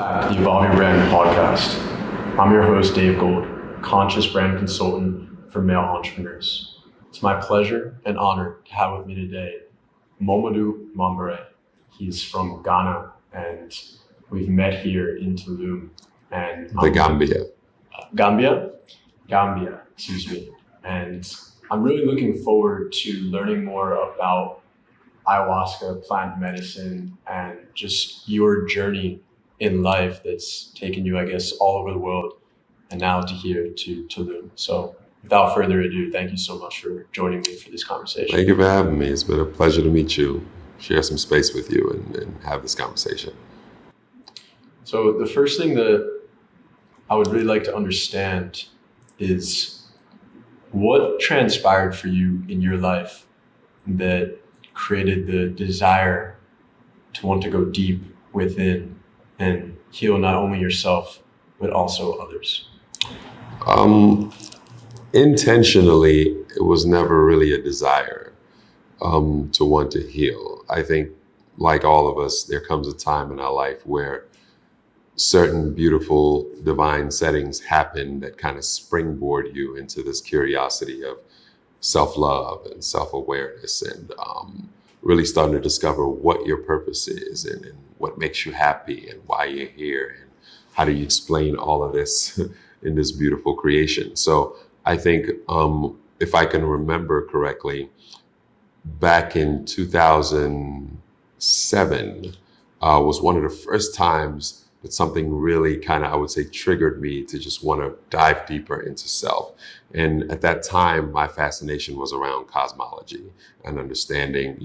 at the Evolving Brand podcast. I'm your host, Dave Gold, conscious brand consultant for male entrepreneurs. It's my pleasure and honor to have with me today Momodou Mambouray. He's from Ghana, and we've met here in Tulum. And Gambia, excuse me. And I'm really looking forward to learning more about ayahuasca, plant medicine, and just your journey in life that's taken you, I guess, all over the world and now to here to Tulum. So without further ado, thank you so much for joining me for this conversation. Thank you for having me. It's been a pleasure to meet you, share some space with you, and have this conversation. So the first thing that I would really like to understand is what transpired for you in your life that created the desire to want to go deep within and heal not only yourself, but also others? Intentionally, it was never really a desire to want to heal. I think, like all of us, there comes a time in our life where certain beautiful divine settings happen that kind of springboard you into this curiosity of self-love and self-awareness, and really starting to discover what your purpose is and what makes you happy and why you're here and how do you explain all of this in this beautiful creation. So I think if I can remember correctly, back in 2007 was one of the first times that something really kind of, I would say, triggered me to just want to dive deeper into self. And at that time, my fascination was around cosmology and understanding,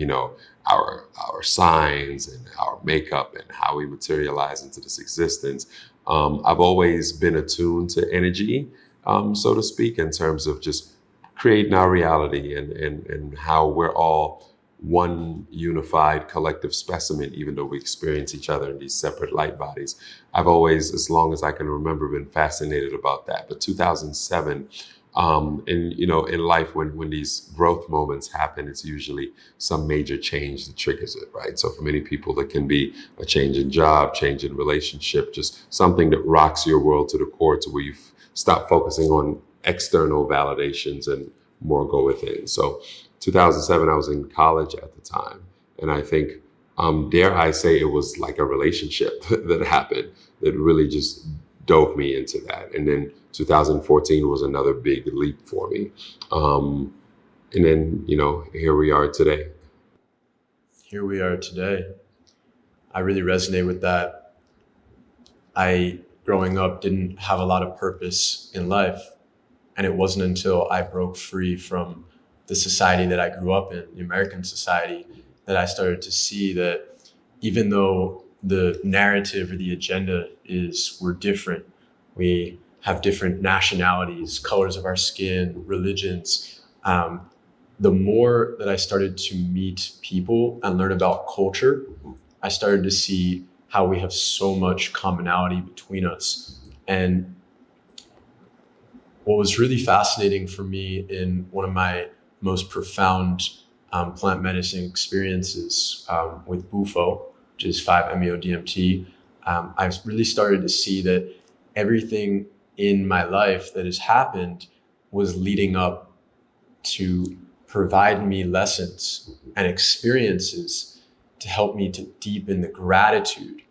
our signs and our makeup and how we materialize into this existence. I've always been attuned to energy, so to speak, in terms of just creating our reality and how we're all one unified collective specimen, even though we experience each other in these separate light bodies. I've always, as long as I can remember, been fascinated about that. But 2007, in life, when these growth moments happen, it's usually some major change that triggers it, right? So for many people, it can be a change in job, change in relationship, just something that rocks your world to the core to where you stop focusing on external validations and more go within. So 2007, I was in college at the time. And I think, dare I say, it was like a relationship that happened that really just dove me into that. And then 2014 was another big leap for me. And then, here we are today. Here we are today. I really resonate with that. I, growing up, didn't have a lot of purpose in life. And it wasn't until I broke free from the society that I grew up in, the American society, that I started to see that even though the narrative or the agenda is we're different, we have different nationalities, colors of our skin, religions, the more that I started to meet people and learn about culture, I started to see how we have so much commonality between us. And what was really fascinating for me in one of my most profound plant medicine experiences with Bufo, which is 5-MeO-DMT, I really started to see that everything in my life that has happened was leading up to provide me lessons and experiences to help me to deepen the gratitude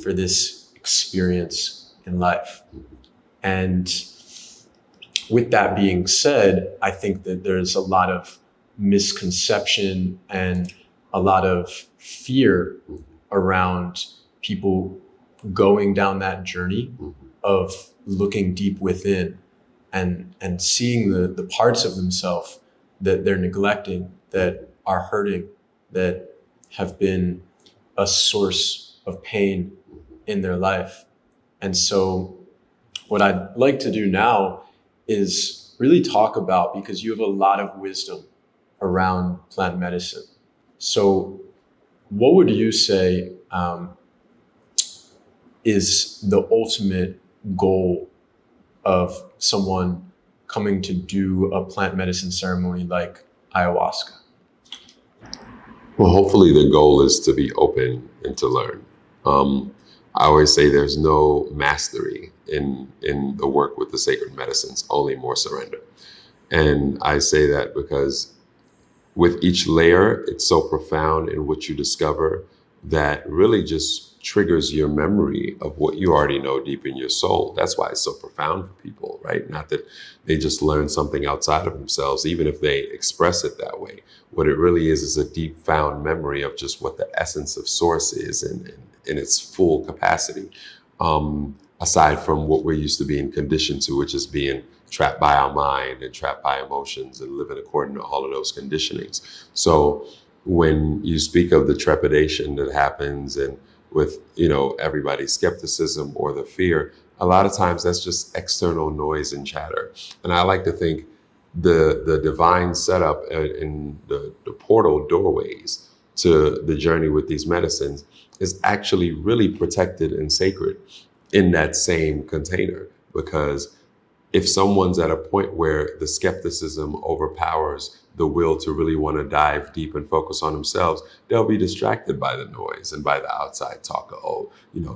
for this experience in life. And with that being said, I think that there's a lot of misconception and a lot of fear around people going down that journey of looking deep within and seeing the parts of themselves that they're neglecting, that are hurting, that have been a source of pain in their life. And so what I'd like to do now is really talk about, because you have a lot of wisdom around plant medicine. So what would you say is the ultimate goal of someone coming to do a plant medicine ceremony like ayahuasca? Well, hopefully the goal is to be open and to learn. I always say there's no mastery in the work with the sacred medicines, only more surrender. And I say that because with each layer, it's so profound in what you discover that really just triggers your memory of what you already know deep in your soul. That's why it's so profound for people, right? Not that they just learn something outside of themselves, even if they express it that way. What it really is a deep found memory of just what the essence of source is in its full capacity. Aside from what we're used to being conditioned to, which is being trapped by our mind and trapped by emotions and living according to all of those conditionings. So when you speak of the trepidation that happens and with, everybody's skepticism or the fear, a lot of times that's just external noise and chatter. And I like to think the divine setup in the portal doorways to the journey with these medicines is actually really protected and sacred in that same container. Because if someone's at a point where the skepticism overpowers the will to really want to dive deep and focus on themselves, they'll be distracted by the noise and by the outside talk of,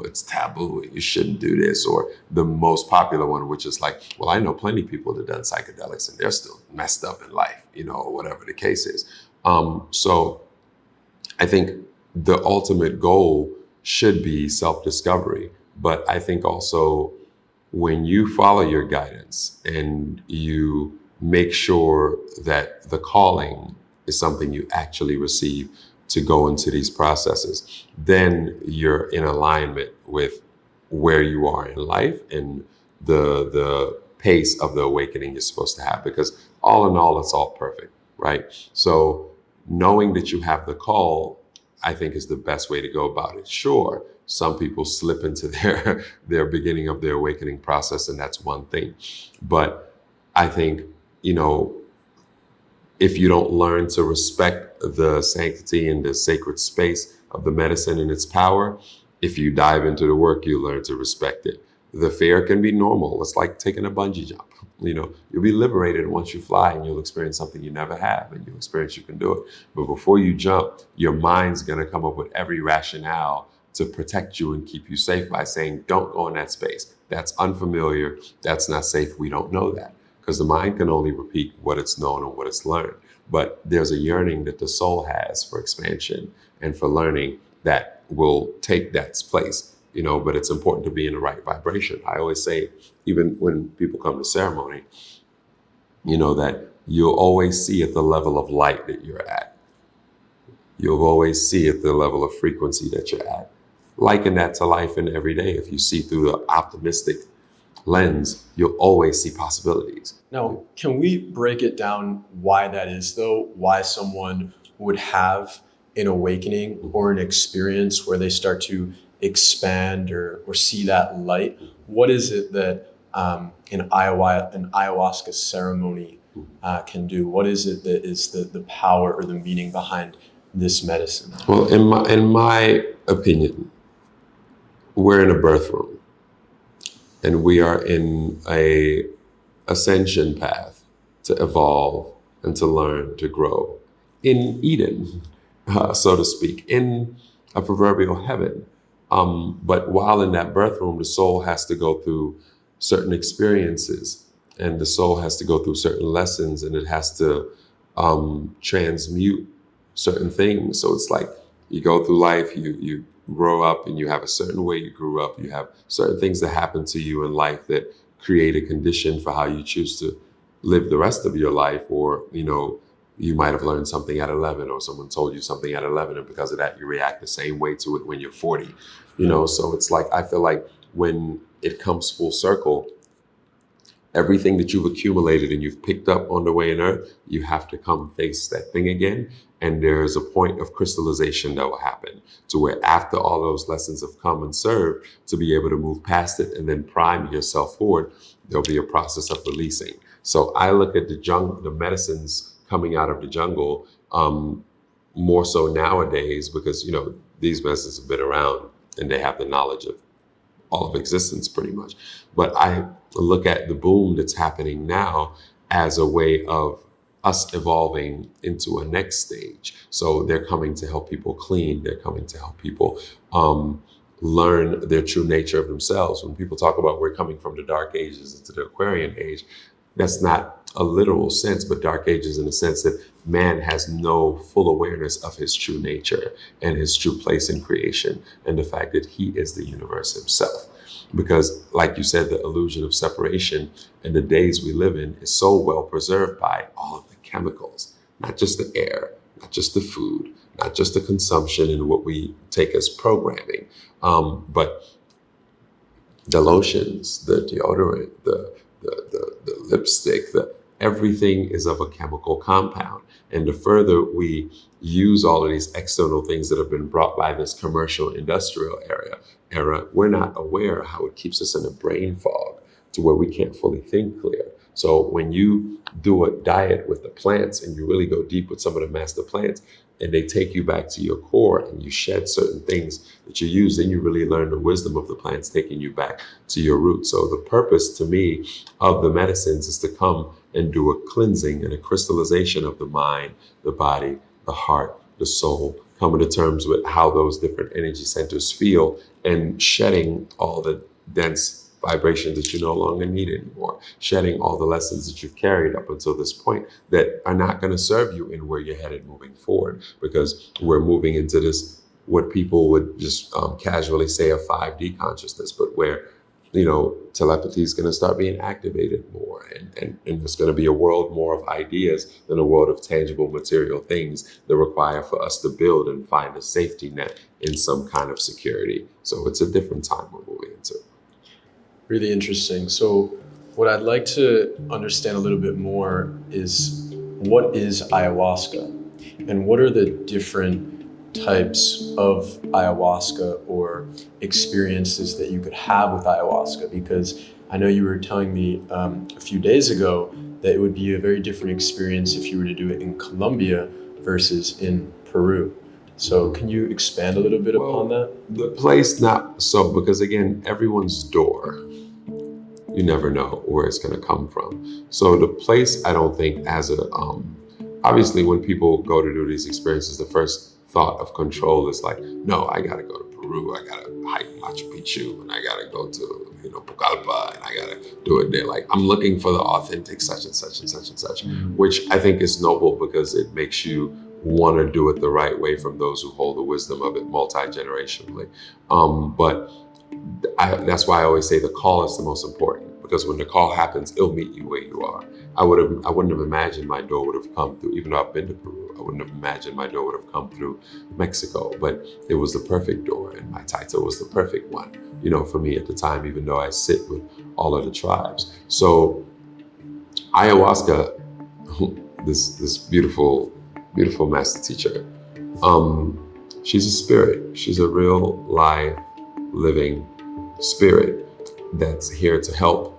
it's taboo and you shouldn't do this. Or the most popular one, which is like, well, I know plenty of people that done psychedelics and they're still messed up in life, or whatever the case is. So I think the ultimate goal should be self-discovery. But I think also when you follow your guidance and you make sure that the calling is something you actually receive to go into these processes, then you're in alignment with where you are in life and the pace of the awakening you're supposed to have. Because all in all, it's all perfect, right? So knowing that you have the call, I think, is the best way to go about it. Sure, some people slip into their beginning of their awakening process, and that's one thing. But I think, if you don't learn to respect the sanctity and the sacred space of the medicine and its power, if you dive into the work, you learn to respect it. The fear can be normal. It's like taking a bungee jump. You'll be liberated once you fly and you'll experience something you never have and you'll experience you can do it. But before you jump, your mind's going to come up with every rationale to protect you and keep you safe by saying, don't go in that space. That's unfamiliar. That's not safe. We don't know that. Because the mind can only repeat what it's known and what it's learned. But there's a yearning that the soul has for expansion and for learning that will take that place. But it's important to be in the right vibration. I always say, even when people come to ceremony, that you'll always see at the level of light that you're at. You'll always see at the level of frequency that you're at. Liken that to life in every day. If you see through the optimistic lens, you'll always see possibilities. Now, can we break it down why that is, though? Why someone would have an awakening or an experience where they start to expand or see that light? What is it that an ayahuasca ceremony can do? What is it that is the power or the meaning behind this medicine? Well, in my opinion, we're in a birth room. And we are in a ascension path to evolve and to learn, to grow in Eden, so to speak, in a proverbial heaven. But while in that birth room, the soul has to go through certain experiences and the soul has to go through certain lessons and it has to transmute certain things. So it's like you go through life, you grow up and you have a certain way you grew up. You have certain things that happen to you in life that create a condition for how you choose to live the rest of your life. Or, you might have learned something at 11 or someone told you something at 11. And because of that, you react the same way to it when you're 40, So it's like, I feel like when it comes full circle, everything that you've accumulated and you've picked up on the way in earth, you have to come face that thing again. And there's a point of crystallization that will happen to where after all those lessons have come and served, to be able to move past it and then prime yourself forward, there'll be a process of releasing. So I look at the medicines coming out of the jungle more so nowadays because, these medicines have been around and they have the knowledge of all of existence pretty much. But I look at the boom that's happening now as a way of us evolving into a next stage. So they're coming to help people clean. They're coming to help people learn their true nature of themselves. When people talk about we're coming from the dark ages into the Aquarian age, that's not a literal sense, but dark ages in the sense that man has no full awareness of his true nature and his true place in creation, and the fact that he is the universe himself. Because, like you said, the illusion of separation and the days we live in is so well preserved by all of the chemicals, not just the air, not just the food, not just the consumption and what we take as programming, but the lotions, the deodorant, the lipstick, everything is of a chemical compound. And the further we use all of these external things that have been brought by this commercial industrial era, we're not aware how it keeps us in a brain fog to where we can't fully think clear. So when you do a diet with the plants and you really go deep with some of the master plants, and they take you back to your core and you shed certain things that you use, then you really learn the wisdom of the plants taking you back to your roots. So the purpose to me of the medicines is to come and do a cleansing and a crystallization of the mind, the body, the heart, the soul, coming to terms with how those different energy centers feel and shedding all the dense vibrations that you no longer need anymore, shedding all the lessons that you've carried up until this point that are not going to serve you in where you're headed moving forward, because we're moving into this, what people would just casually say, a 5D consciousness, but where, telepathy is going to start being activated more, and there's going to be a world more of ideas than a world of tangible material things that require for us to build and find a safety net in some kind of security. So it's a different time we're moving into. Really interesting. So what I'd like to understand a little bit more is, what is ayahuasca, and what are the different types of ayahuasca or experiences that you could have with ayahuasca? Because I know you were telling me a few days ago that it would be a very different experience if you were to do it in Colombia versus in Peru. So can you expand a little bit upon that? The place, not so, because again, everyone's door, you never know where it's going to come from. So the place, I don't think as a, obviously when people go to do these experiences, the first thought of control is like, no, I got to go to Peru, I got to hike Machu Picchu, and I got to go to, Pucallpa, and I got to do it there. Like, I'm looking for the authentic such and such and such and such, which I think is noble because it makes you want to do it the right way from those who hold the wisdom of it multi-generationally. But that's why I always say the call is the most important, because when the call happens, it'll meet you where you are. I wouldn't have imagined my door would have come through, even though I've been to Peru, I wouldn't have imagined my door would have come through Mexico, but it was the perfect door, and my title was the perfect one, for me at the time, even though I sit with all of the tribes. So ayahuasca, this beautiful master teacher, she's a spirit. She's a real live, living spirit that's here to help,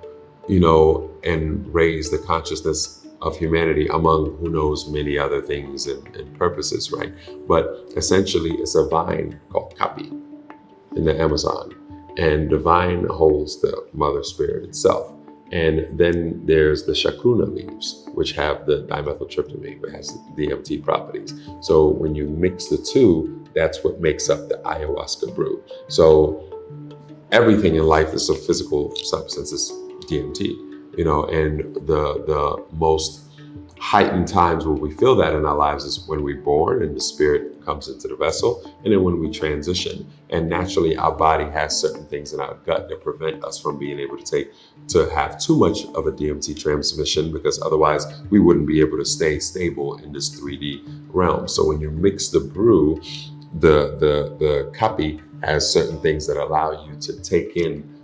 and raise the consciousness of humanity among who knows many other things and purposes, right? But essentially it's a vine called Hápe in the Amazon, and the vine holds the mother spirit itself. And then there's the chacruna leaves, which have the dimethyltryptamine, which has the DMT properties. So when you mix the two, that's what makes up the ayahuasca brew. So everything in life is a physical substance, is DMT, and the most heightened times when we feel that in our lives is when we're born and the spirit comes into the vessel, and then when we transition. And naturally, our body has certain things in our gut that prevent us from being able to have too much of a DMT transmission, because otherwise we wouldn't be able to stay stable in this 3D realm. So when you mix the brew, the Hápe has certain things that allow you to take in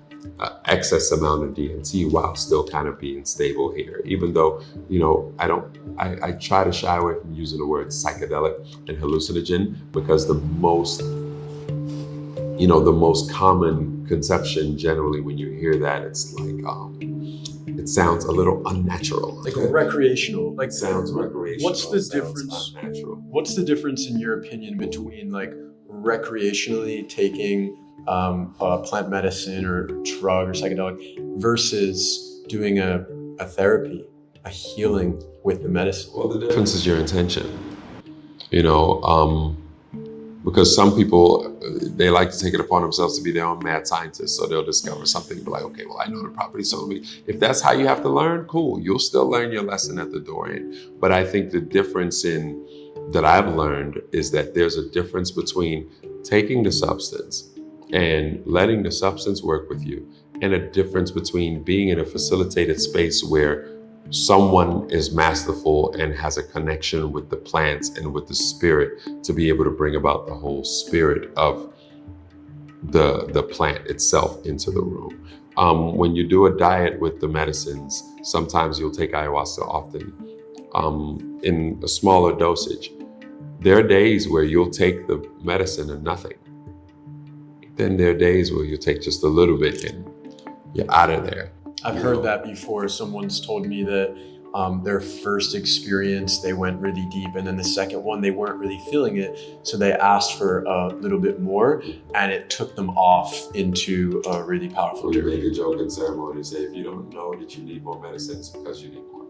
excess amount of DMT while still kind of being stable here. Even though, I try to shy away from using the word psychedelic and hallucinogen, because the most common conception generally when you hear that, it's like, it sounds a little unnatural. Like recreational. Like, sounds recreational. What's the difference? Unnatural. What's the difference in your opinion between like recreationally taking a plant medicine or drug or psychedelic versus doing a therapy, a healing with the medicine? Well, the difference is your intention. Because some people, they like to take it upon themselves to be their own mad scientists. So they'll discover something and be like, okay, well, I know the properties. So if that's how you have to learn, cool. You'll still learn your lesson at the door end. But I think the difference that I've learned is that there's a difference between taking the substance and letting the substance work with you, and a difference between being in a facilitated space where someone is masterful and has a connection with the plants and with the spirit to be able to bring about the whole spirit of the plant itself into the room. When you do a diet with the medicines, sometimes you'll take ayahuasca often in a smaller dosage. There are days where you'll take the medicine and nothing. Then there are days where you take just a little bit and you're out of there. I've heard that before. Someone's told me that their first experience, they went really deep, and then the second one, they weren't really feeling it. So they asked for a little bit more, and it took them off into a really powerful We journey. make a joke in ceremony, say, if you don't know that you need more medicine, it's because you need more.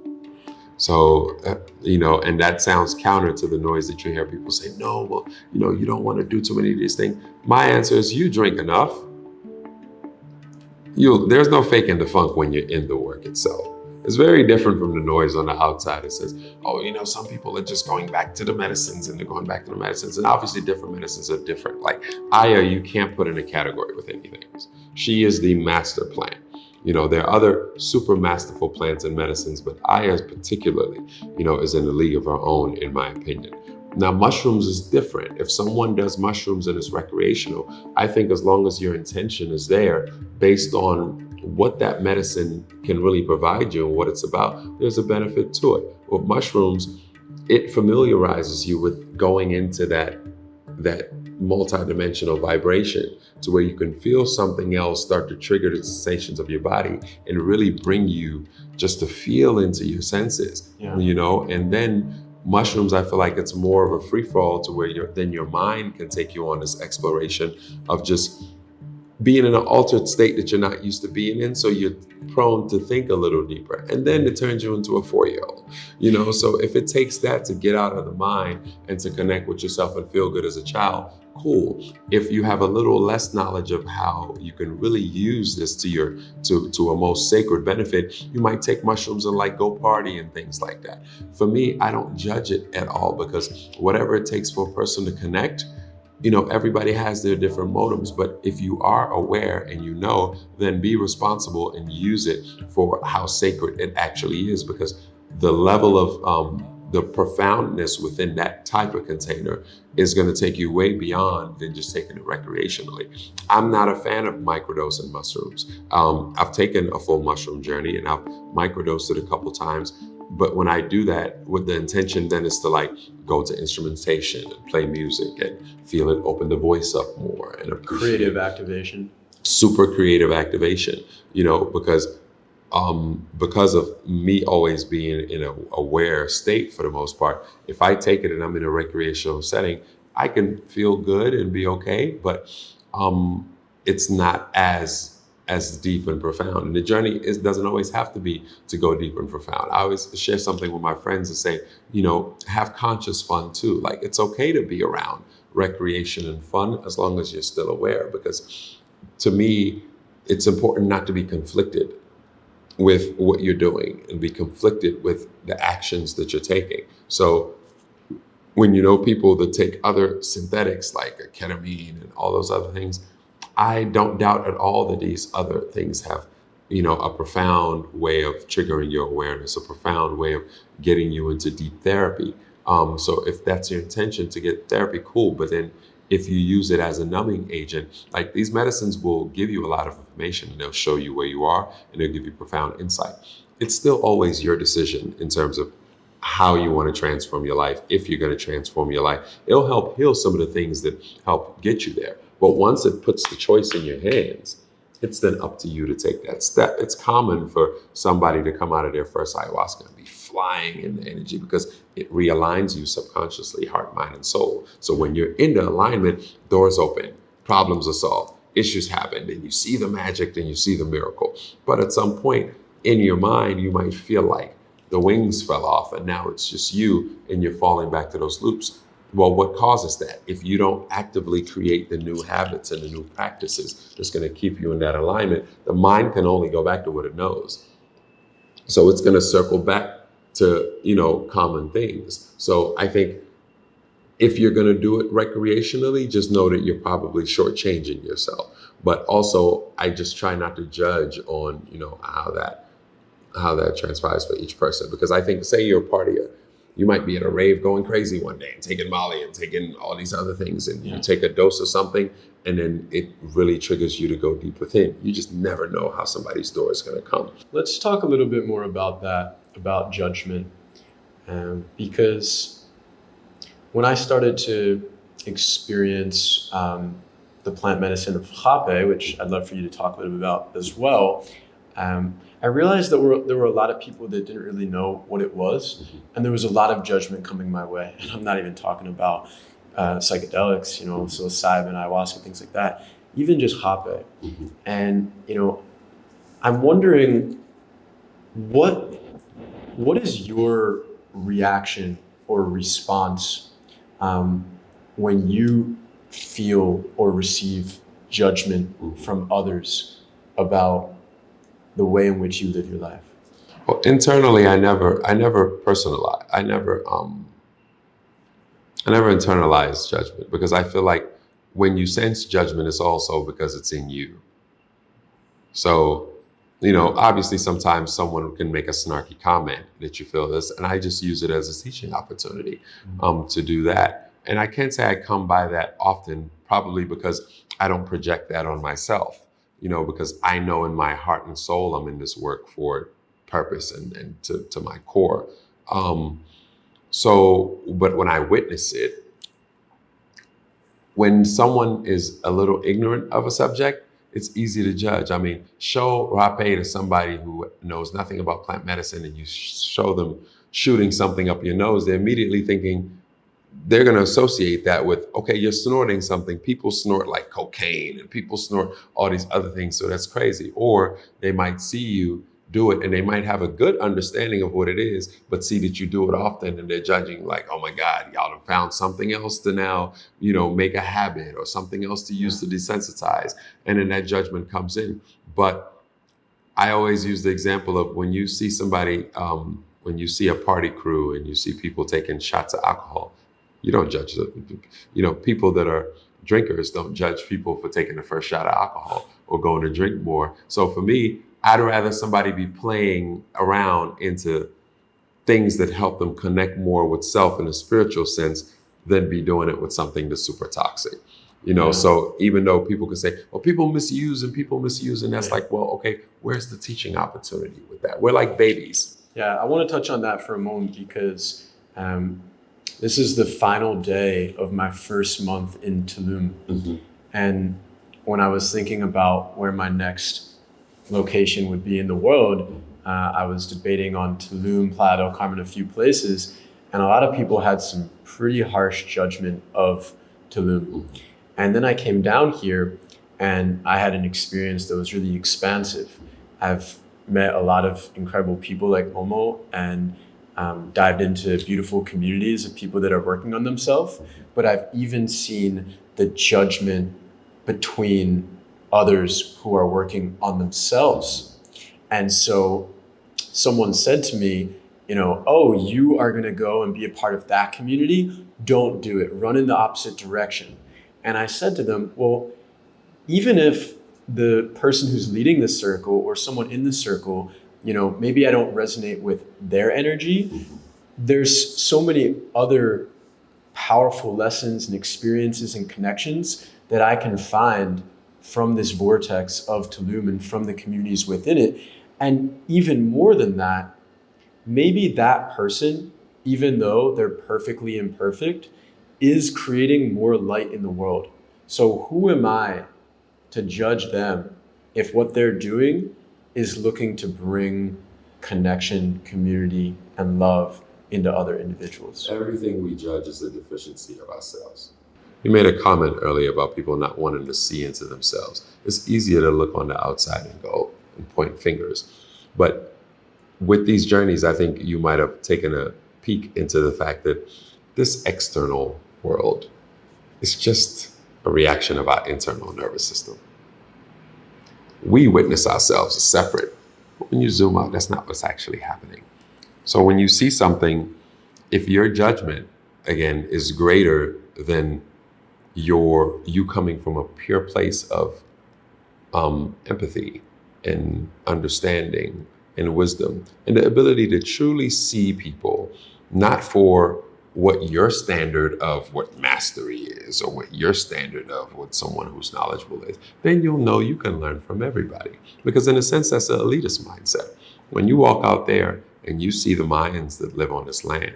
So, and that sounds counter to the noise that you hear people say, no, well, you don't want to do too many of these things. My answer is, you drink enough. There's no faking the funk when you're in the work itself. It's very different from the noise on the outside. It says, oh, some people are just going back to the medicines and they're going back to the medicines. And obviously different medicines are different. Like Aya, you can't put in a category with anything else. She is the master plant. There are other super masterful plants and medicines, but Aya particularly, is in a league of her own, in my opinion. Now, mushrooms is different. If someone does mushrooms and it's recreational, I think as long as your intention is there, based on what that medicine can really provide you and what it's about, there's a benefit to it. With mushrooms, it familiarizes you with going into that multidimensional vibration to where you can feel something else start to trigger the sensations of your body and really bring you just to feel into your senses, and then mushrooms, I feel like it's more of a free-for-all to where then your mind can take you on this exploration of just being in an altered state that you're not used to being in. So you're prone to think a little deeper. And then it turns you into a 4-year-old, So if it takes that to get out of the mind and to connect with yourself and feel good as a child, cool. If you have a little less knowledge of how you can really use this to a most sacred benefit, you might take mushrooms and go party and things like that. For me, I don't judge it at all, because whatever it takes for a person to connect, everybody has their different motives. But if you are aware and then be responsible and use it for how sacred it actually is, because the level of the profoundness within that type of container is going to take you way beyond than just taking it recreationally. I'm not a fan of microdosing mushrooms. I've taken a full mushroom journey and I've microdosed it a couple times. But when I do that with the intention, then is to go to instrumentation and play music and feel it open the voice up more and appreciate Creative activation. Super creative activation, because of me always being in an aware state for the most part. If I take it and I'm in a recreational setting, I can feel good and be okay, but it's not as deep and profound. And the journey doesn't always have to be to go deep and profound. I always share something with my friends and say, have conscious fun too. It's okay to be around recreation and fun as long as you're still aware, because to me, it's important not to be conflicted with what you're doing and be conflicted with the actions that you're taking. So when people that take other synthetics like ketamine and all those other things, I don't doubt at all that these other things have, a profound way of triggering your awareness, a profound way of getting you into deep therapy. So if that's your intention to get therapy, cool. But then if you use it as a numbing agent, these medicines will give you a lot of information and they'll show you where you are and they'll give you profound insight. It's still always your decision in terms of how you want to transform your life. If you're going to transform your life, it'll help heal some of the things that help get you there. But once it puts the choice in your hands, it's then up to you to take that step. It's common for somebody to come out of their first ayahuasca and be flying in the energy because it realigns you subconsciously, heart, mind, and soul. So when you're in the alignment, doors open, problems are solved, issues happen, then you see the magic, then you see the miracle. But at some point in your mind, you might feel like the wings fell off and now it's just you and you're falling back to those loops. Well, what causes that? If you don't actively create the new habits and the new practices that's going to keep you in that alignment, the mind can only go back to what it knows. So it's going to circle back to, common things. So I think if you're going to do it recreationally, just know that you're probably shortchanging yourself. But also, I just try not to judge on, how that transpires for each person. Because I think, say you're a partier, you might be at a rave going crazy one day and taking Molly and taking all these other things, and you take a dose of something, and then it really triggers you to go deep within. You just never know how somebody's door is going to come. Let's talk a little bit more about that, about judgment, because when I started to experience the plant medicine of Hápe, which I'd love for you to talk a little bit about as well, I realized that there were a lot of people that didn't really know what it was, and there was a lot of judgment coming my way. And I'm not even talking about psychedelics, psilocybin, ayahuasca, things like that, even just Hápe. And I'm wondering, what is your reaction or response when you feel or receive judgment from others about the way in which you live your life? Well, internally, I never personalize. I never internalize judgment, because I feel like when you sense judgment, it's also because it's in you. So, obviously sometimes someone can make a snarky comment that you feel this, and I just use it as a teaching opportunity to do that. And I can't say I come by that often, probably because I don't project that on myself. Because I know in my heart and soul I'm in this work for purpose and to my core. But when I witness it, when someone is a little ignorant of a subject, it's easy to judge. I mean, show Hápe to somebody who knows nothing about plant medicine, and you show them shooting something up your nose, they're immediately thinking, they're going to associate that with, okay, you're snorting something. People snort like cocaine, and people snort all these other things. So that's crazy. Or they might see you do it, and they might have a good understanding of what it is, but see that you do it often, and they're judging like, oh my God, y'all have found something else to now, make a habit, or something else to use to desensitize. And then that judgment comes in. But I always use the example of when you see somebody, when you see a party crew and you see people taking shots of alcohol, you don't judge them. People that are drinkers don't judge people for taking the first shot of alcohol or going to drink more. So for me, I'd rather somebody be playing around into things that help them connect more with self in a spiritual sense than be doing it with something that's super toxic. So even though people could say, well, people misuse, and that's like, well, okay, where's the teaching opportunity with that? We're like babies. Yeah, I want to touch on that for a moment, because this is the final day of my first month in Tulum. And when I was thinking about where my next location would be in the world, I was debating on Tulum, Playa, Carmen, a few places, and a lot of people had some pretty harsh judgment of Tulum. And then I came down here and I had an experience that was really expansive. I've met a lot of incredible people like Momo, and dived into beautiful communities of people that are working on themselves. But I've even seen the judgment between others who are working on themselves. And so someone said to me, oh, you are going to go and be a part of that community? Don't do it. Run in the opposite direction. And I said to them, well, even if the person who's leading the circle or someone in the circle, maybe I don't resonate with their energy, there's so many other powerful lessons and experiences and connections that I can find from this vortex of Tulum and from the communities within it. And even more than that, maybe that person, even though they're perfectly imperfect, is creating more light in the world. So who am I to judge them if what they're doing is looking to bring connection, community, and love into other individuals? Everything we judge is a deficiency of ourselves. You made a comment earlier about people not wanting to see into themselves. It's easier to look on the outside and go and point fingers. But with these journeys, I think you might have taken a peek into the fact that this external world is just a reaction of our internal nervous system. We witness ourselves as separate. But when you zoom out, that's not what's actually happening. So when you see something, if your judgment, again, is greater than you coming from a pure place of empathy and understanding and wisdom and the ability to truly see people, not for what your standard of what mastery is or what your standard of what someone who's knowledgeable is, then you'll know you can learn from everybody. Because in a sense, that's an elitist mindset. When you walk out there and you see the Mayans that live on this land,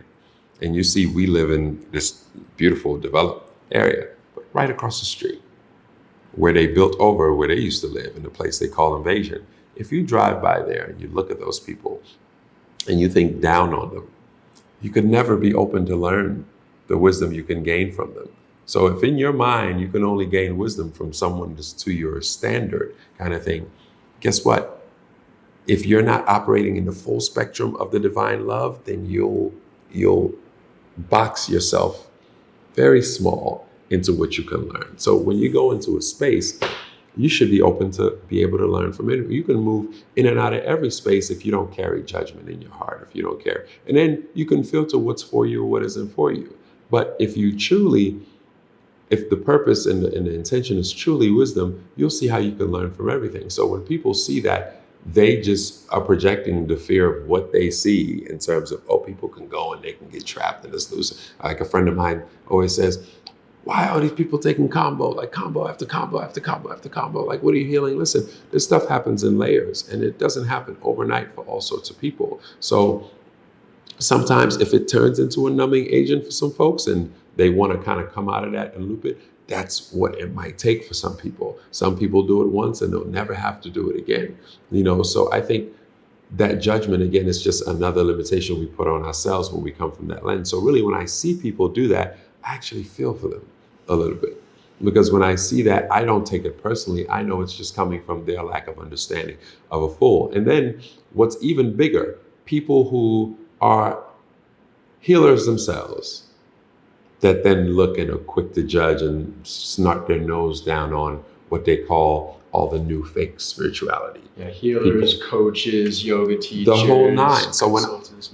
and you see we live in this beautiful developed area, but right across the street, where they built over where they used to live in the place they call Invasion. If you drive by there and you look at those people and you think down on them, you could never be open to learn the wisdom you can gain from them. So if in your mind, you can only gain wisdom from someone that's to your standard kind of thing, guess what? If you're not operating in the full spectrum of the divine love, then you'll box yourself very small into what you can learn. So when you go into a space, you should be open to be able to learn from it. You can move in and out of every space if you don't carry judgment in your heart, if you don't care. And then you can filter what's for you or what isn't for you. But if the purpose and the intention is truly wisdom, you'll see how you can learn from everything. So when people see that, they just are projecting the fear of what they see in terms of, oh, people can go and they can get trapped in this loose. Like a friend of mine always says, why are these people taking combo, like combo after combo after combo after combo? Like, what are you healing? Listen, this stuff happens in layers and it doesn't happen overnight for all sorts of people. So sometimes if it turns into a numbing agent for some folks and they want to kind of come out of that and loop it, that's what it might take for some people. Some people do it once and they'll never have to do it again. So I think that judgment, again, is just another limitation we put on ourselves when we come from that lens. So really, when I see people do that, I actually feel for them a little bit. Because when I see that, I don't take it personally. I know it's just coming from their lack of understanding of a fool. And then what's even bigger, people who are healers themselves that then look and are quick to judge and snort their nose down on what they call all the new fake spirituality. Yeah, healers, people, coaches, yoga teachers, the whole nine. So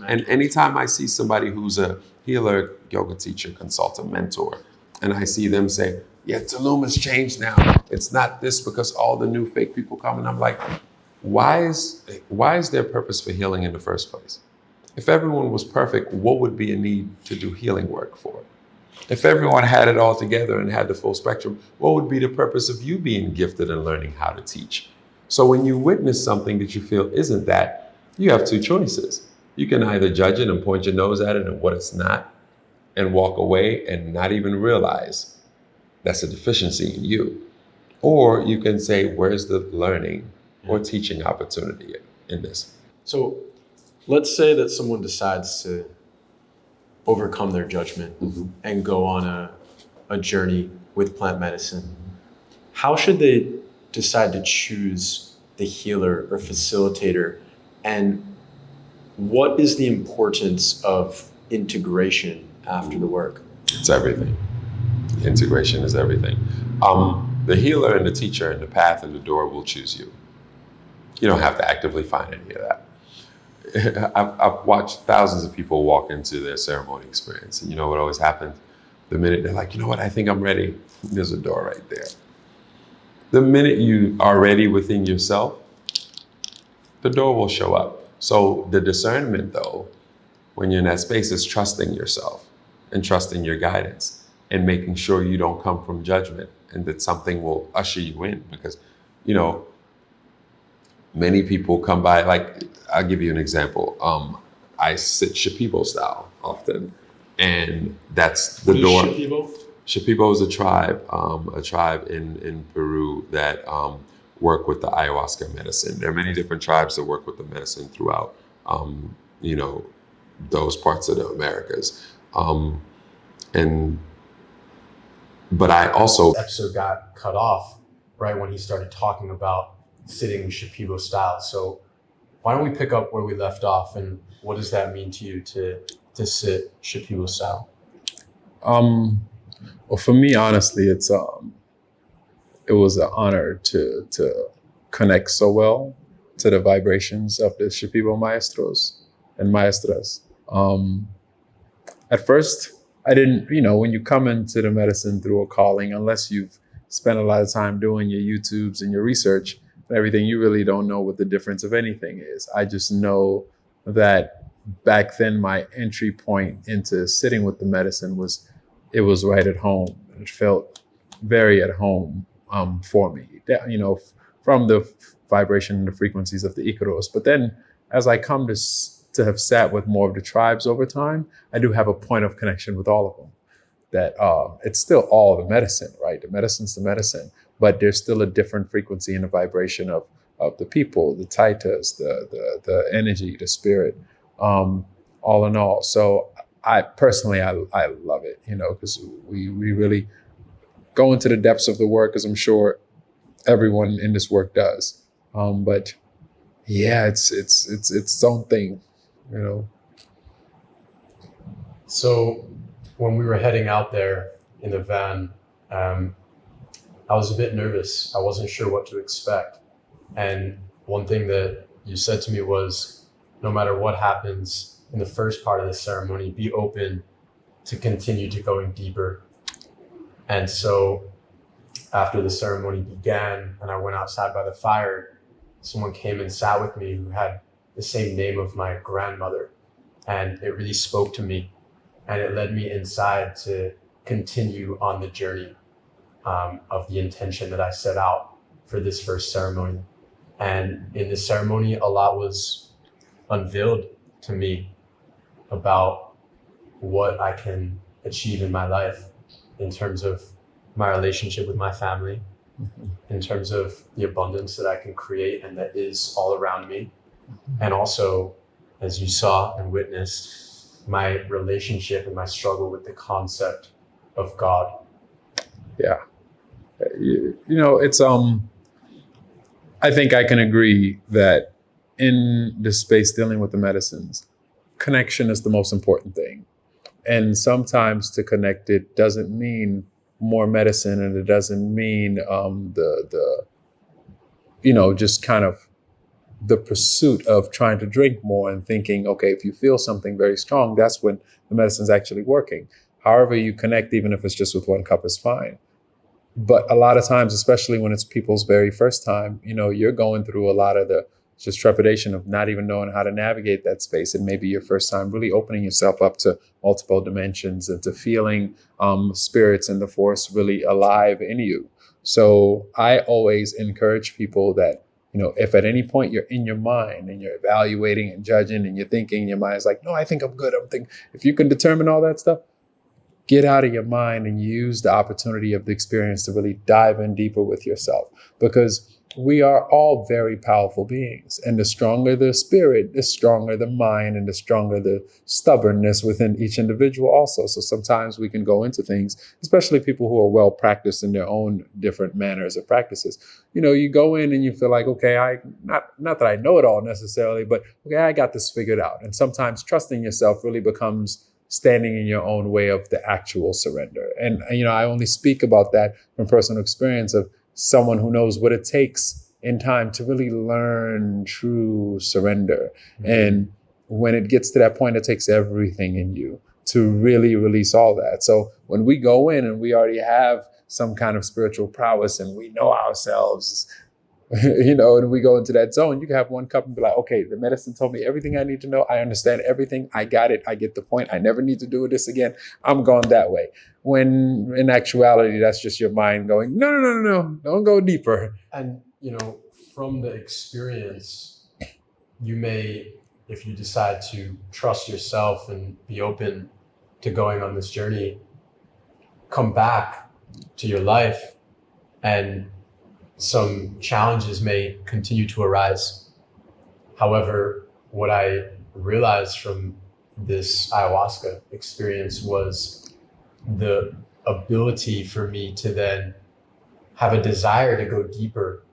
and anytime I see somebody who's a healer, yoga teacher, consultant, mentor, and I see them say, yeah, Tulum has changed now. It's not this because all the new fake people come. And I'm like, why is there purpose for healing in the first place? If everyone was perfect, what would be a need to do healing work for? If everyone had it all together and had the full spectrum, what would be the purpose of you being gifted and learning how to teach? So when you witness something that you feel isn't that, you have two choices. You can either judge it and point your nose at it and what it's not, and walk away and not even realize that's a deficiency in you. Or you can say, where's the learning or teaching opportunity in this? So let's say that someone decides to overcome their judgment and go on a journey with plant medicine. How should they decide to choose the healer or facilitator? And what is the importance of integration after the work? It's everything. Integration is everything. The healer and the teacher and the path and the door will choose you. You don't have to actively find any of that. I've watched thousands of people walk into their ceremony experience. And you know what always happens? The minute they're like, you know what, I think I'm ready. There's a door right there. The minute you are ready within yourself, the door will show up. So the discernment, though, when you're in that space, is trusting yourself and trusting your guidance and making sure you don't come from judgment and that something will usher you in. Because, many people come by, like, I'll give you an example. I sit Shipibo style often, and that's the door. Shipibo? Shipibo is a tribe in Peru that work with the ayahuasca medicine. There are many different tribes that work with the medicine throughout, those parts of the Americas. But I also... episode got cut off right when he started talking about sitting Shipibo style. So why don't we pick up where we left off, and what does that mean to you to sit Shipibo style? Well, for me, honestly, it was an honor to connect so well to the vibrations of the Shipibo maestros and maestras. At first, I didn't, when you come into the medicine through a calling, unless you've spent a lot of time doing your YouTubes and your research and everything, you really don't know what the difference of anything is. I just know that back then my entry point into sitting with the medicine was right at home. It felt very at home for me, from the vibration and the frequencies of the Icaros. But then as I come to have sat with more of the tribes over time, I do have a point of connection with all of them. That it's still all the medicine, right? The medicine's the medicine, but there's still a different frequency and a vibration of the people, the taitas, the energy, the spirit, all in all. So I personally, I love it, because we really go into the depths of the work, as I'm sure everyone in this work does. But yeah, it's its own thing, So when we were heading out there in the van, I was a bit nervous. I wasn't sure what to expect. And one thing that you said to me was, no matter what happens in the first part of the ceremony, be open to continue to going deeper. And so after the ceremony began and I went outside by the fire, someone came and sat with me who had the same name of my grandmother. And it really spoke to me. And it led me inside to continue on the journey of the intention that I set out for this first ceremony. And in this ceremony, a lot was unveiled to me about what I can achieve in my life in terms of my relationship with my family, in terms of the abundance that I can create and that is all around me. And also, as you saw and witnessed, my relationship and my struggle with the concept of God. Yeah. It's, I think I can agree that in the space dealing with the medicines, connection is the most important thing. And sometimes to connect it doesn't mean more medicine, and it doesn't mean just kind of the pursuit of trying to drink more and thinking, okay, if you feel something very strong, that's when the medicine's actually working. However you connect, even if it's just with one cup, is fine. But a lot of times, especially when it's people's very first time, you're going through a lot of the just trepidation of not even knowing how to navigate that space. And maybe your first time really opening yourself up to multiple dimensions and to feeling spirits and the force really alive in you. So I always encourage people that, if at any point you're in your mind and you're evaluating and judging and you're thinking, your mind's like, no, I think I'm good. I'm thinking, if you can determine all that stuff, get out of your mind and use the opportunity of the experience to really dive in deeper with yourself, because we are all very powerful beings. And the stronger the spirit, the stronger the mind, and the stronger the stubbornness within each individual also. So sometimes we can go into things, especially people who are well practiced in their own different manners or practices. You go in and you feel like, okay, not that I know it all necessarily, but okay, I got this figured out. And sometimes trusting yourself really becomes standing in your own way of the actual surrender. And, I only speak about that from personal experience of someone who knows what it takes in time to really learn true surrender. Mm-hmm. And when it gets to that point, it takes everything in you to really release all that. So when we go in and we already have some kind of spiritual prowess and we know ourselves, and we go into that zone, you can have one cup and be like, okay, the medicine told me everything I need to know. I understand everything. I got it. I get the point. I never need to do this again. I'm going that way. When in actuality, that's just your mind going, no, don't go deeper. And, from the experience, you may, if you decide to trust yourself and be open to going on this journey, come back to your life and some challenges may continue to arise. However, what I realized from this ayahuasca experience was the ability for me to then have a desire to go deeper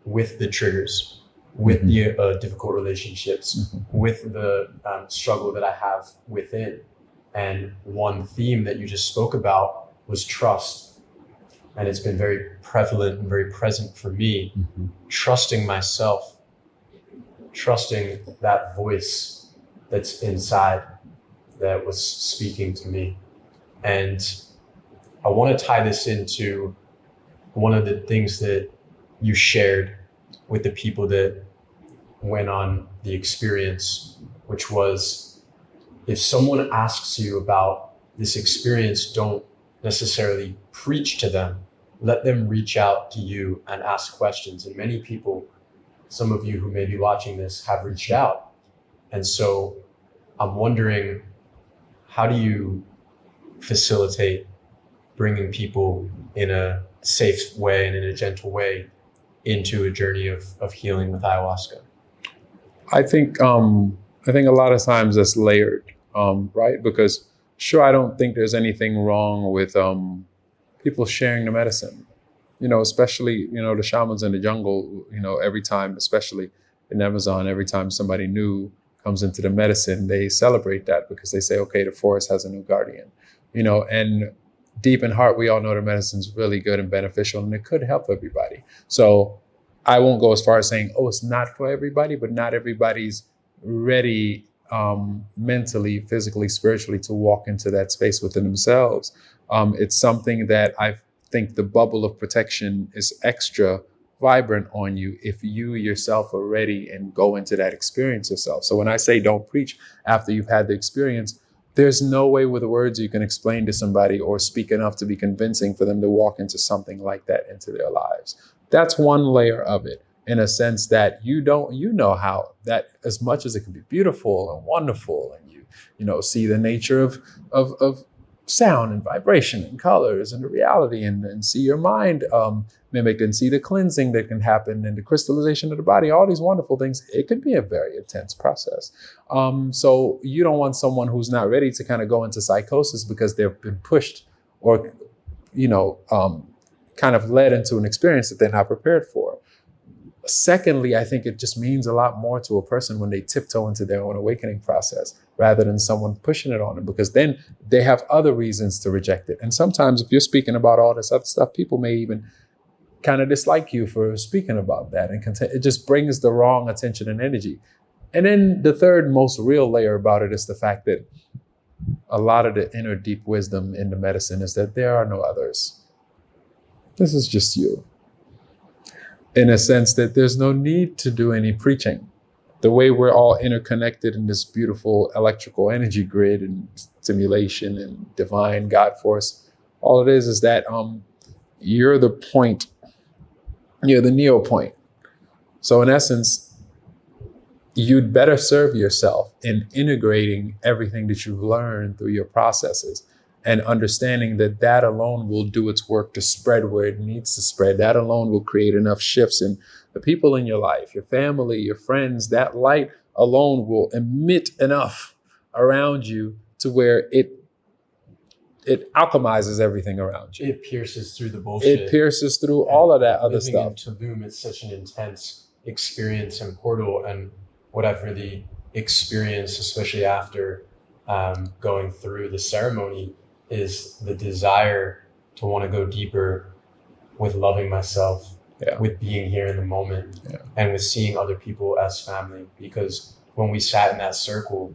with the triggers, with mm-hmm. the difficult relationships, mm-hmm. with the struggle that I have within. And one theme that you just spoke about was trust. And it's been very prevalent and very present for me, trusting myself, trusting that voice that's inside that was speaking to me. And I want to tie this into one of the things that you shared with the people that went on the experience, which was, if someone asks you about this experience, don't necessarily preach to them. Let them reach out to you and ask questions. And many people, some of you who may be watching this, have reached out. And so I'm wondering, how do you facilitate bringing people in a safe way and in a gentle way into a journey of healing with ayahuasca? I think a lot of times that's layered, right? Because sure, I don't think there's anything wrong with people sharing the medicine, especially, the shamans in the jungle, every time, especially in Amazon, every time somebody new comes into the medicine, they celebrate that because they say, okay, the forest has a new guardian, and deep in heart, we all know the medicine's really good and beneficial and it could help everybody. So I won't go as far as saying, oh, it's not for everybody, but not everybody's ready mentally, physically, spiritually to walk into that space within themselves. It's something that I think the bubble of protection is extra vibrant on you if you yourself are ready and go into that experience yourself. So when I say don't preach after you've had the experience, there's no way with words you can explain to somebody or speak enough to be convincing for them to walk into something like that into their lives. That's one layer of it, in a sense that you know how that, as much as it can be beautiful and wonderful, and you see the nature of sound and vibration and colors and the reality, and see your mind mimic and see the cleansing that can happen and the crystallization of the body, all these wonderful things. It can be a very intense process. So you don't want someone who's not ready to kind of go into psychosis because they've been pushed or, kind of led into an experience that they're not prepared for. Secondly, I think it just means a lot more to a person when they tiptoe into their own awakening process rather than someone pushing it on them, because then they have other reasons to reject it. And sometimes if you're speaking about all this other stuff, people may even kind of dislike you for speaking about that. And it just brings the wrong attention and energy. And then the third most real layer about it is the fact that a lot of the inner deep wisdom in the medicine is that there are no others. This is just you. In a sense that there's no need to do any preaching. The way we're all interconnected in this beautiful electrical energy grid and stimulation and divine God force, all it is that you're the point, you're the neo point. So in essence, you'd better serve yourself in integrating everything that you've learned through your processes and understanding that that alone will do its work to spread where it needs to spread. That alone will create enough shifts in the people in your life, your family, your friends. That light alone will emit enough around you to where it alchemizes everything around you. It pierces through the bullshit. It pierces through all of that other stuff. Living in Tulum, it's such an intense experience and portal. And what I've really experienced, especially after going through the ceremony, is the desire to want to go deeper with loving myself, with being here in the moment, and with seeing other people as family. Because when we sat in that circle,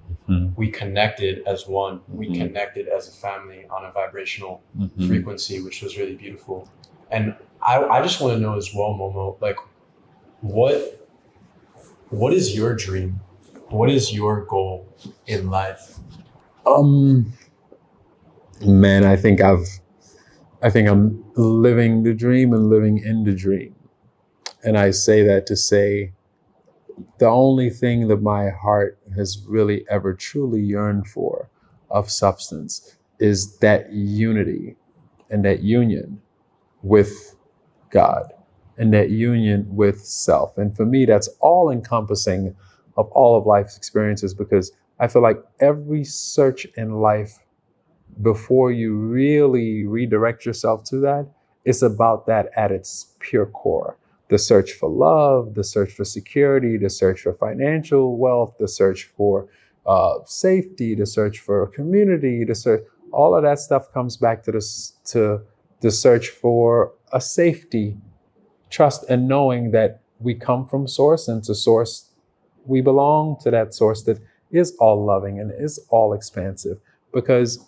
we connected as one. We connected as a family on a vibrational frequency, which was really beautiful. And I just want to know as well, Momo, like, what is your dream? What is your goal in life? Man, I think I'm living the dream and living in the dream. And I say that to say the only thing that my heart has really ever truly yearned for of substance is that unity and that union with God and that union with self. And for me, that's all encompassing of all of life's experiences, because I feel like every search in life, before you really redirect yourself to that, it's about that at its pure core. The search for love, the search for security, the search for financial wealth, the search for safety, the search for community, the search, all of that stuff comes back to to the search for a safety, trust, and knowing that we come from source, and to source, we belong to that source that is all loving and is all expansive. Because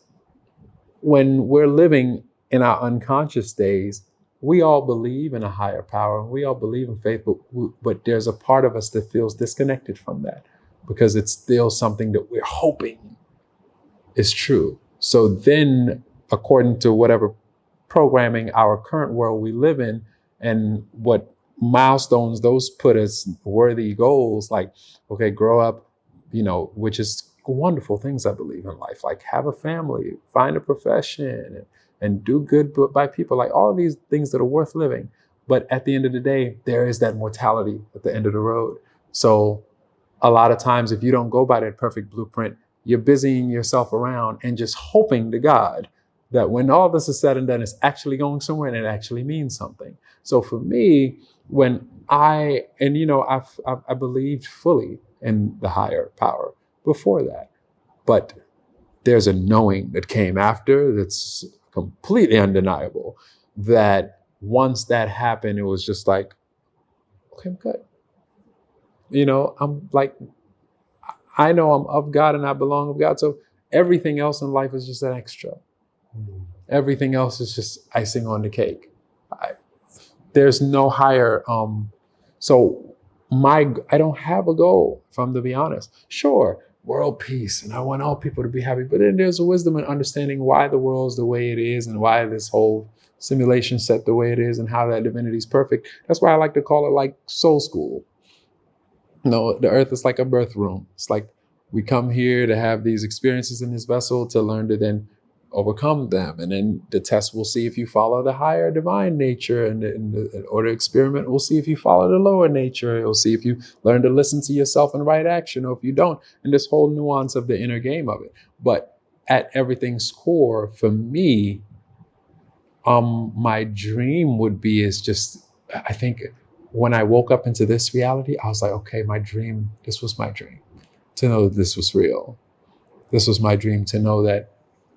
when we're living in our unconscious days, we all believe in a higher power, and we all believe in faith, but there's a part of us that feels disconnected from that because it's still something that we're hoping is true. So then, according to whatever programming our current world we live in and what milestones those put as worthy goals, like, okay, grow up, which is wonderful things I believe in life, like have a family, find a profession, and do good by people, like all of these things that are worth living. But at the end of the day, there is that mortality at the end of the road. So a lot of times, if you don't go by that perfect blueprint, you're busying yourself around and just hoping to God that when all this is said and done, it's actually going somewhere and it actually means something. So for me, when I believed fully in the higher power before that, but there's a knowing that came after that's completely undeniable, that once that happened, it was just like, okay, I'm good. I'm like, I know I'm of God and I belong of God. So everything else in life is just an extra. Everything else is just icing on the cake. There's no higher. So I don't have a goal, if I'm to be honest. Sure, world peace, and I want all people to be happy. But then there's a wisdom in understanding why the world's the way it is and why this whole simulation set the way it is and how that divinity is perfect. That's why I like to call it like soul school. No, the earth is like a birth room. It's like we come here to have these experiences in this vessel to learn to then overcome them. And then the test will see if you follow the higher divine nature, and the order experiment will see if you follow the lower nature. It will see if you learn to listen to yourself and right action, or if you don't, and this whole nuance of the inner game of it. But at everything's core, for me, my dream would be I think when I woke up into this reality, I was like, okay, this was my dream, to know that this was real. This was my dream, to know that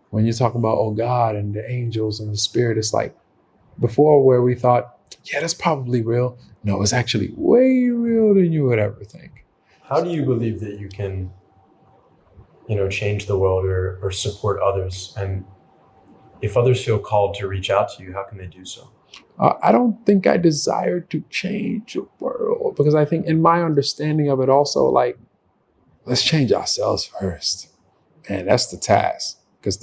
when you're talking about, oh, God and the angels and the spirit, it's like before where we thought, yeah, that's probably real. No, it's actually way real than you would ever think. How do you believe that you can, change the world or support others? And if others feel called to reach out to you, how can they do so? I don't think I desire to change the world, because I think in my understanding of it also, like, let's change ourselves first. Man, that's the task. Because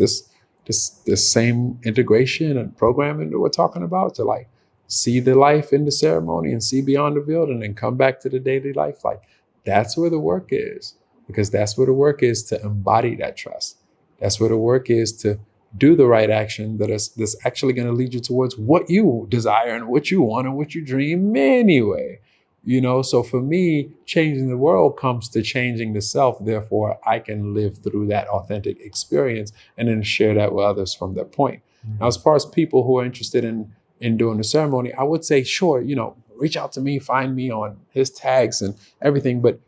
this same integration and programming that we're talking about, to like see the life in the ceremony and see beyond the veil and then come back to the daily life, like that's where the work is. Because that's where the work is, to embody that trust. That's where the work is, to do the right action that's actually going to lead you towards what you desire and what you want and what you dream anyway. So for me, changing the world comes to changing the self. Therefore, I can live through that authentic experience and then share that with others from that point. Mm-hmm. Now, as far as people who are interested in doing the ceremony, I would say, sure, reach out to me, find me on his tags and everything. But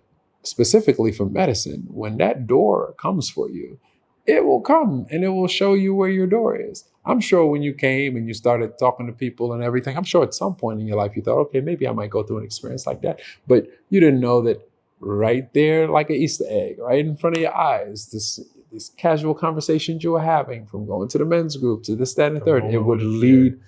specifically for medicine, when that door comes for you, it will come and it will show you where your door is. I'm sure when you came and you started talking to people and everything, I'm sure at some point in your life you thought, okay, maybe I might go through an experience like that. But you didn't know that right there, like an Easter egg, right in front of your eyes, this casual conversations you were having, from going to the men's group to this, that, and the third, it would lead,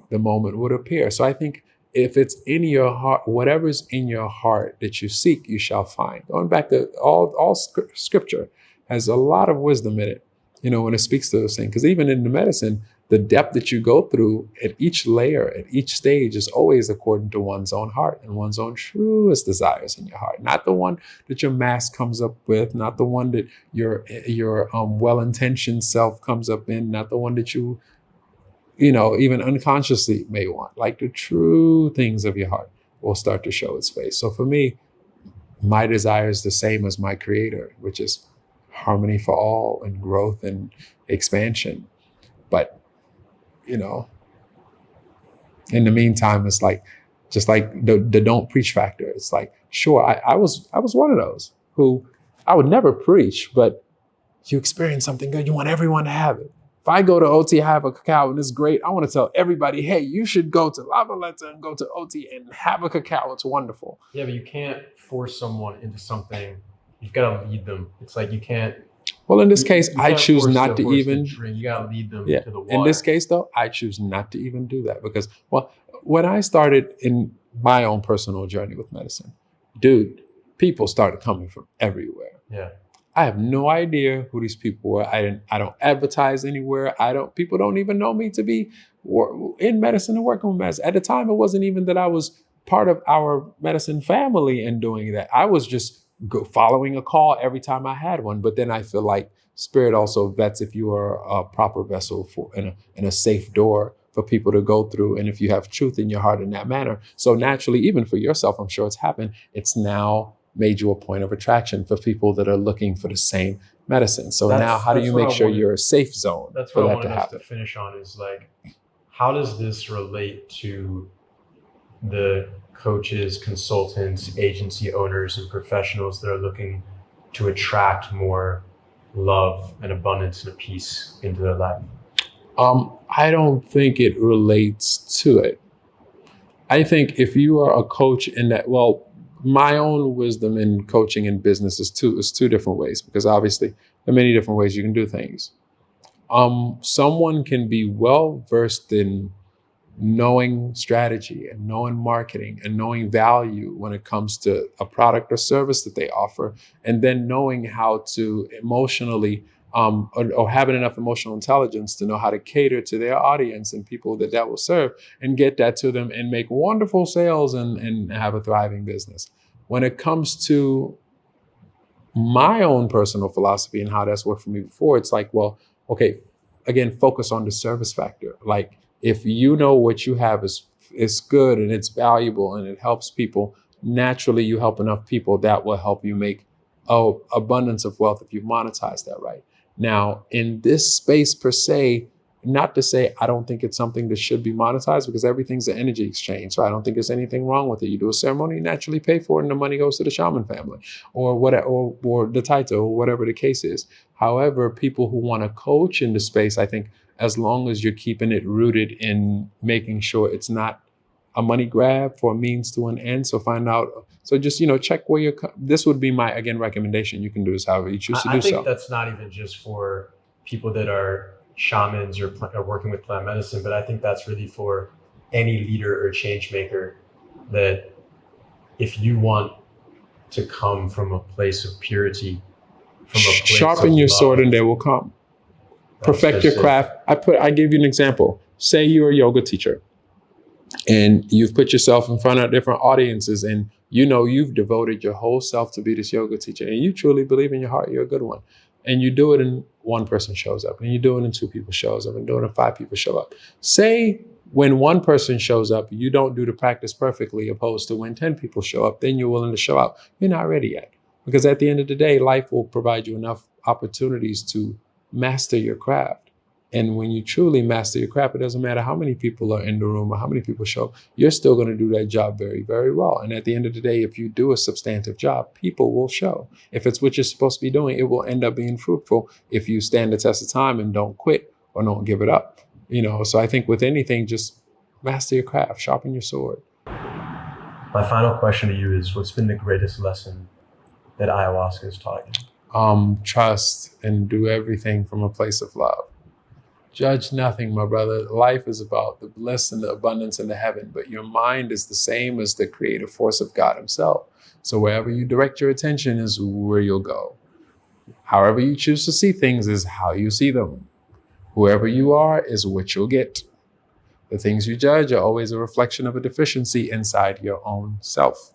the moment would appear. So I think if it's in your heart, whatever's in your heart that you seek, you shall find. Going back to all scripture has a lot of wisdom in it, when it speaks to those things. Because even in the medicine, the depth that you go through at each layer, at each stage, is always according to one's own heart and one's own truest desires in your heart. Not the one that your mask comes up with, not the one that your well-intentioned self comes up in, not the one that you even unconsciously may want. Like the true things of your heart will start to show its face. So for me, my desire is the same as my creator, which is harmony for all and growth and expansion. But, in the meantime, it's like, just like the don't preach factor. It's like, sure, I was one of those who I would never preach, but you experience something good, you want everyone to have it. If I go to OT, I have a cacao and it's great. I want to tell everybody, hey, you should go to La Valeta and go to OT and have a cacao. It's wonderful. Yeah, but you can't force someone into something. You've got to lead them. It's like you can't. Well, in this case, you I can't choose force not the to horse even. drink. You got to lead them Yeah. to the water. In this case, though, I choose not to even do that because, well, when I started in my own personal journey with medicine, dude, people started coming from everywhere. Yeah. I have no idea who these people were. I don't advertise anywhere. People don't even know me to be in medicine and working with medicine. At the time, it wasn't even that I was part of our medicine family and doing that. I was just following a call every time I had one. But then I feel like Spirit also vets if you are a proper vessel for and a safe door for people to go through. And if you have truth in your heart in that manner. So naturally, even for yourself, I'm sure it's happened. It's now made you a point of attraction for people that are looking for the same medicine. So now how do you make sure you're a safe zone that's for what I that to wanted us happen? to finish on is like, how does this relate to the coaches, consultants, agency owners, and professionals that are looking to attract more love and abundance and peace into their life? I don't think it relates to it. I think if you are a coach in that, well, my own wisdom in coaching and business is two different ways, because obviously there are many different ways you can do things. Someone can be well versed in knowing strategy and knowing marketing and knowing value when it comes to a product or service that they offer, and then knowing how to emotionally or having enough emotional intelligence to know how to cater to their audience and people that will serve and get that to them and make wonderful sales and have a thriving business. When it comes to my own personal philosophy and how that's worked for me before, it's like, well, okay, again, focus on the service factor. Like, if you know what you have is good and it's valuable and it helps people, naturally you help enough people that will help you make abundance of wealth if you monetize that right. Now, in this space per se, not to say I don't think it's something that should be monetized, because everything's an energy exchange. So I don't think there's anything wrong with it. You do a ceremony, you naturally pay for it, and the money goes to the shaman family or whatever, or the title, or whatever the case is. However, people who want to coach in the space, I think as long as you're keeping it rooted in making sure it's not a money grab for a means to an end. So find out. So just, check where this would be my, again, recommendation. You can do this however you choose to do so. I think that's not even just for people that are shamans or working with plant medicine, but I think that's really for any leader or change maker, that if you want to come from a place of purity, from a place sharpen of your love, sword and they will come. Perfect your craft. I give you an example. Say you're a yoga teacher and you've put yourself in front of different audiences, and you've devoted your whole self to be this yoga teacher, and you truly believe in your heart you're a good one. And you do it and one person shows up, and you do it and two people shows up, and do it and five people show up. Say when one person shows up, you don't do the practice perfectly, opposed to when 10 people show up, then you're willing to show out. You're not ready yet. Because at the end of the day, life will provide you enough opportunities to master your craft. And when you truly master your craft, it doesn't matter how many people are in the room or how many people show, you're still going to do that job very, very well. And at the end of the day, if you do a substantive job, people will show. If it's what you're supposed to be doing, it will end up being fruitful if you stand the test of time and don't quit or don't give it up. So I think with anything, just master your craft, sharpen your sword. My final question to you is, what's been the greatest lesson that ayahuasca has taught you? Trust and do everything from a place of love. Judge nothing, my brother. Life is about the bliss and the abundance and the heaven, but your mind is the same as the creative force of God himself. So wherever you direct your attention is where you'll go. However you choose to see things is how you see them. Whoever you are is what you'll get. The things you judge are always a reflection of a deficiency inside your own self.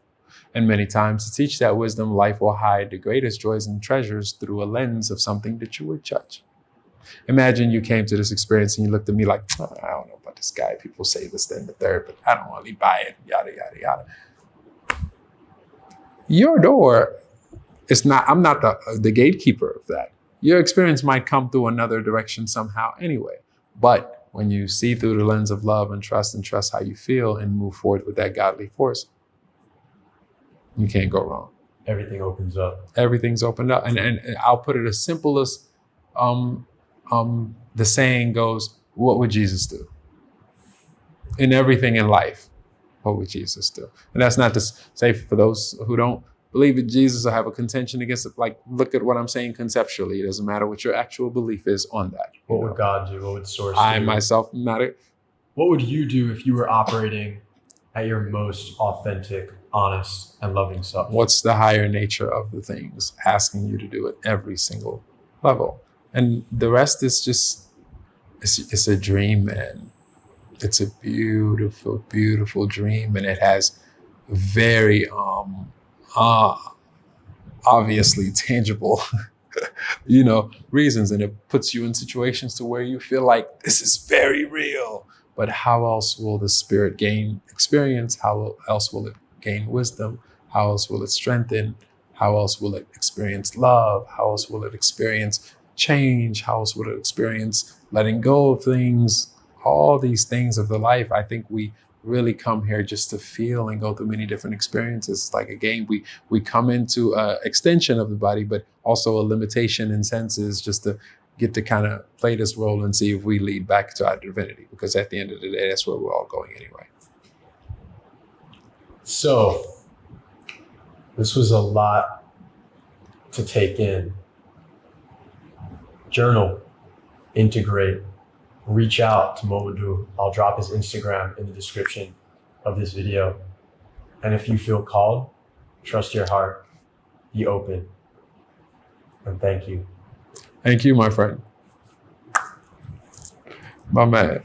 And many times to teach that wisdom, life will hide the greatest joys and treasures through a lens of something that you would judge. Imagine you came to this experience and you looked at me like, I don't know about this guy. People say this, then the third, but I don't really buy it, yada, yada, yada. Your door is not, I'm not the gatekeeper of that. Your experience might come through another direction somehow anyway. But when you see through the lens of love and trust how you feel and move forward with that godly force, you can't go wrong. Everything opens up. Everything's opened up. And I'll put it as simple as the saying goes, what would Jesus do? In everything in life, what would Jesus do? And that's not to say for those who don't believe in Jesus or have a contention against it, like, look at what I'm saying conceptually. It doesn't matter what your actual belief is on that. What would God do? What would Source I do? myself matter. What would you do if you were operating at your most authentic, honest, and loving self? What's the higher nature of the things asking you to do at every single level? And the rest is just, it's a dream, man. It's a beautiful, beautiful dream. And it has very obviously tangible, reasons. And it puts you in situations to where you feel like this is very real. But how else will the spirit gain experience? How else will it gain wisdom? How else will it strengthen? How else will it experience love? How else will it experience change? How else will it experience letting go of things? All these things of the life. I think we really come here just to feel and go through many different experiences. It's like a game. We come into an extension of the body, but also a limitation in senses, just to get to kind of play this role and see if we lead back to our divinity. Because at the end of the day, that's where we're all going anyway. So, this was a lot to take in. Journal, integrate, reach out to Momodou. I'll drop his Instagram in the description of this video. And if you feel called, trust your heart, be open, and thank you. Thank you, my friend. My man.